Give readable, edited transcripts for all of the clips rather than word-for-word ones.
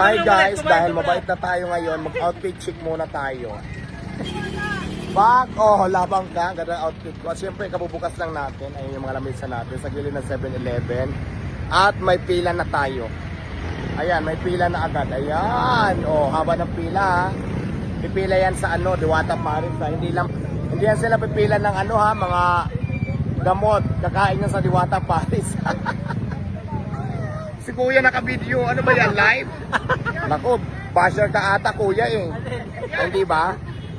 Hi guys, dahil mabait na tayo ngayon, mag-outfit check muna tayo. Labang ka, ganda outfit ko. At syempre, kabubukas lang natin. Ayun yung mga lamesa natin sa gilid ng 7-Eleven. At may pila na tayo. Ayan, may pila na agad. Ayan, haba ng pila ha. Pipila yan sa Diwata Paris ha. Hindi yan sila pipila ng mga gamot. Kakain yan sa Diwata Paris. Si kuya naka-video, ano ba yan, live? Naku, basher ka ata kuya eh. Hindi ba?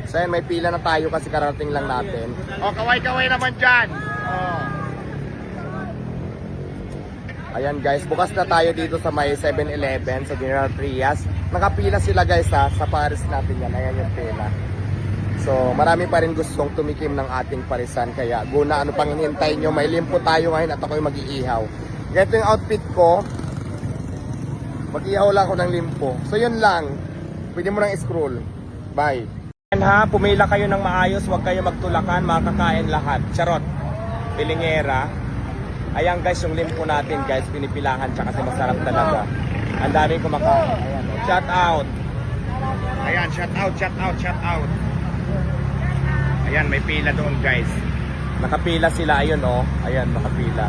So yan, may pila na tayo kasi karating lang natin. Kaway-kaway naman dyan. Ayan guys, bukas na tayo dito sa may 7-Eleven sa General Trias. Nakapila sila guys sa Paris natin yan. Ayan yung pila. So marami pa rin gustong tumikim ng ating parisan. Kaya guna, ano pang hinihintay nyo? May limpo tayo ngayon at ako'y mag-iihaw. Ganito yung outfit ko. Mag-ihaw lang ako ng limpo. So yun lang. Pwede mo nang scroll. Bye. Yan ha, pumila kayo ng maayos. Huwag kayo magtulakan. Makakain lahat. Charot. Pilingera. Ayan guys, yung limpo natin guys. Pinipilahan siya kasi masarap talaga. Ang daming kumakain. Ayan. Shout out. Ayan, shout out, shout out, shout out. Ayan, may pila doon guys. Nakapila sila. Ayun Ayan, nakapila.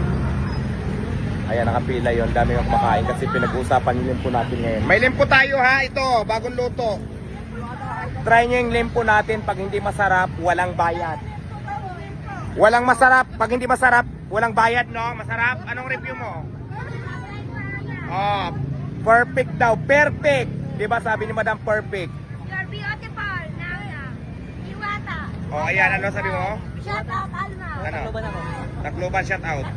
Ayan, nakapila yun. Dami yung kumakain kasi pinag-uusapan yung limpo natin ngayon. May limpo tayo ha. Ito, bagong luto. Try nyo yung limpo natin. Pag hindi masarap, walang bayad. Walang masarap. Pag hindi masarap, walang bayad, no? Masarap? Anong review mo? Perfect daw. Perfect. Diba sabi ni Madam Perfect? You're beautiful, Nana. Iwata. Ayan. Ano sabi mo? Shout out, Alma. Ano? Tacloban, shout out.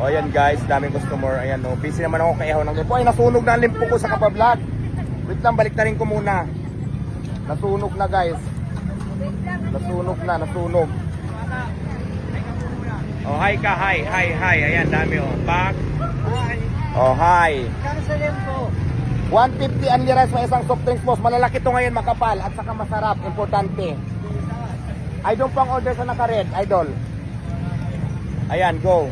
Ayan guys, daming customer. Ayan busy naman ako kaihaw ng limpo. Ay, nasunog na ang limpo ko sa kapablog. Wait lang, balik na rin ko muna. Nasunog na guys. Nasunog. Hi ka, hi. Ayan, dami Back. Hi. Kano sa limpo? 150 ang rice, may isang soft drinks boss. Malalaki to ngayon, makapal at saka masarap. Importante. I don't pang order sa naka-red, idol. Ayan, go.